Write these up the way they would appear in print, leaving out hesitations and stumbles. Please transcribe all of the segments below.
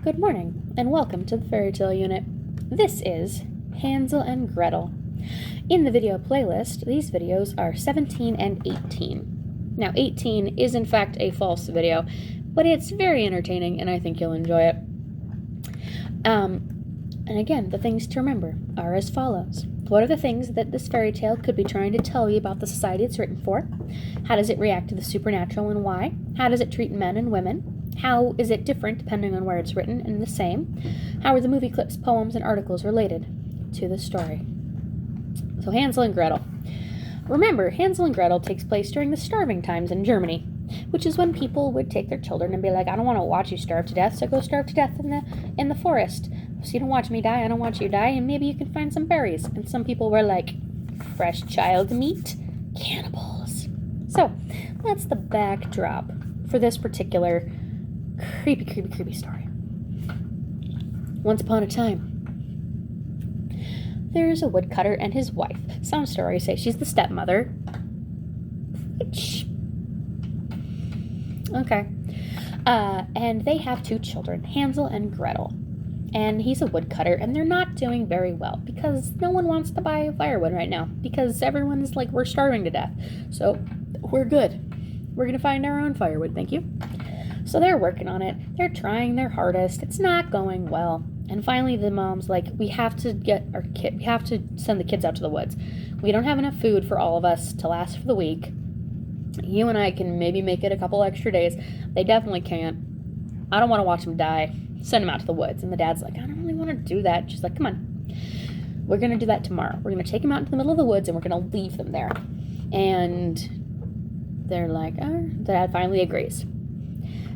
Good morning, and welcome to the Fairy Tale Unit. This is Hansel and Gretel. In the video playlist, these videos are 17 and 18. Now, 18 is in fact a false video, but it's very entertaining, and I think you'll enjoy it. And again, the things to remember are as follows. What are the things that this fairy tale could be trying to tell you about the society it's written for? How does it react to the supernatural and why? How does it treat men and women? How is it different depending on where it's written and the same? How are the movie clips, poems, and articles related to the story? So Hansel and Gretel. Remember, Hansel and Gretel takes place during the starving times in Germany, which is when people would take their children and be like, I don't want to watch you starve to death, so go starve to death in the forest. So you don't watch me die, I don't want you to die, and maybe you can find some berries. And some people were like, fresh child meat? Cannibals. So, that's the backdrop for this particular creepy story. Once upon a time, there's a woodcutter and his wife. Some stories say she's the stepmother. Which... okay. And they have two children, Hansel and Gretel. And he's a woodcutter, and they're not doing very well because no one wants to buy firewood right now because everyone's like, we're starving to death. So we're good. We're going to find our own firewood, thank you. So they're working on it. They're trying their hardest. It's not going well. And finally the mom's like, we have to send the kids out to the woods. We don't have enough food for all of us to last for the week. You and I can maybe make it a couple extra days. They definitely can't. I don't want to watch them die. Send them out to the woods. And the dad's like, I don't really want to do that. She's like, come on. We're going to do that tomorrow. We're going to take them out into the middle of the woods and we're going to leave them there. And they're like, the dad finally agrees.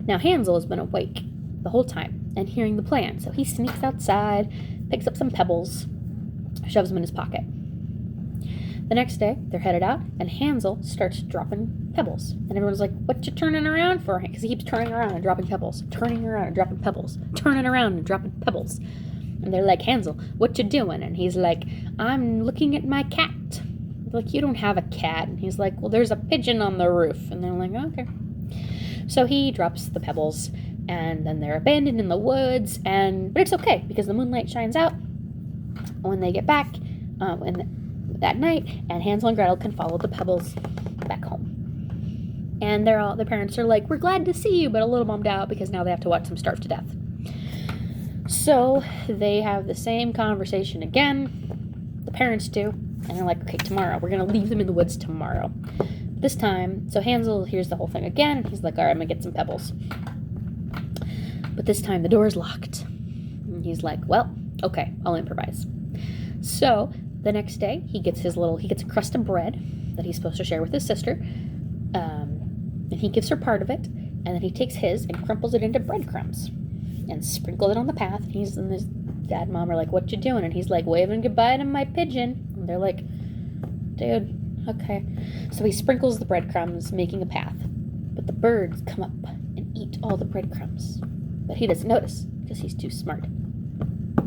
Now, Hansel has been awake the whole time and hearing the plan. So he sneaks outside, picks up some pebbles, shoves them in his pocket. The next day, they're headed out, and Hansel starts dropping pebbles. And everyone's like, what you turning around for? Because he keeps turning around and dropping pebbles, turning around and dropping pebbles, turning around and dropping pebbles. And they're like, Hansel, what you doing? And he's like, I'm looking at my cat. They're like, you don't have a cat. And he's like, well, there's a pigeon on the roof. And they're like, okay. So he drops the pebbles, and then they're abandoned in the woods. But it's okay, because the moonlight shines out when they get back that night, and Hansel and Gretel can follow the pebbles back home. And their parents are like, we're glad to see you, but a little bummed out because now they have to watch them starve to death. So they have the same conversation again, the parents do, and they're like, okay, tomorrow, we're going to leave them in the woods tomorrow. This time, so Hansel hears the whole thing again, and he's like, all right, I'm going to get some pebbles. But this time the door's locked. And he's like, well, okay, I'll improvise. So the next day, he gets a crust of bread that he's supposed to share with his sister, and he gives her part of it, and then he takes his and crumples it into breadcrumbs and sprinkles it on the path. And his dad and mom are like, what you doing? And he's like, waving goodbye to my pigeon. And they're like, dude, okay. So he sprinkles the breadcrumbs, making a path, but the birds come up and eat all the breadcrumbs, but he doesn't notice because he's too smart.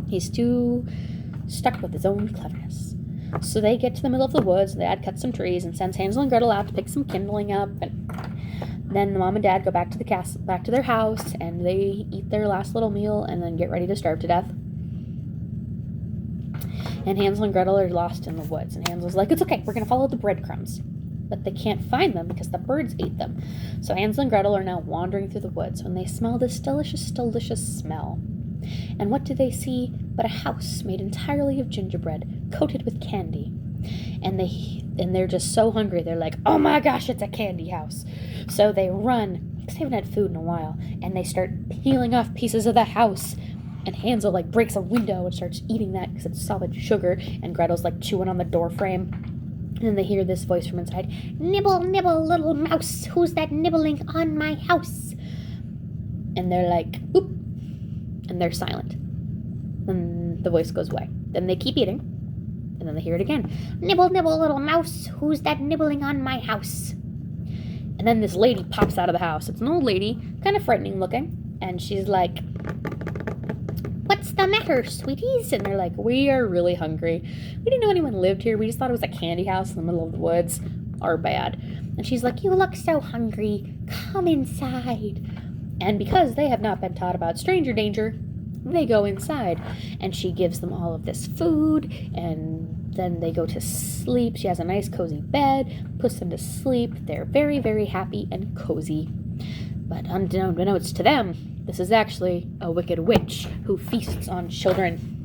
He's too stuck with his own cleverness. So they get to the middle of the woods, and the dad cuts some trees and sends Hansel and Gretel out to pick some kindling up, and then the mom and dad go back to the castle, back to their house, and they eat their last little meal and then get ready to starve to death. And Hansel and Gretel are lost in the woods, and Hansel's like, it's okay, we're going to follow the breadcrumbs. But they can't find them because the birds ate them. So Hansel and Gretel are now wandering through the woods when they smell this delicious, delicious smell. And what do they see but a house made entirely of gingerbread, coated with candy. And they're just so hungry, they're like, oh my gosh, it's a candy house. So they run, because they haven't had food in a while, and they start peeling off pieces of the house. And Hansel breaks a window and starts eating that because it's solid sugar, and Gretel's chewing on the door frame. And then they hear this voice from inside, nibble, nibble, little mouse, who's that nibbling on my house? And they're like, oop. And they're silent. And the voice goes away. Then they keep eating. And then they hear it again. Nibble, nibble, little mouse. Who's that nibbling on my house? And then this lady pops out of the house. It's an old lady, kind of frightening looking. And she's like, what's the matter, sweeties? And they're like, we are really hungry. We didn't know anyone lived here. We just thought it was a candy house in the middle of the woods. Our bad. And she's like, you look so hungry. Come inside. And because they have not been taught about stranger danger, They go inside, and she gives them all of this food, and then they go to sleep. She has a nice cozy bed, puts them to sleep. They're very, very happy and cozy. But unbeknownst to them, this is actually a wicked witch who feasts on children.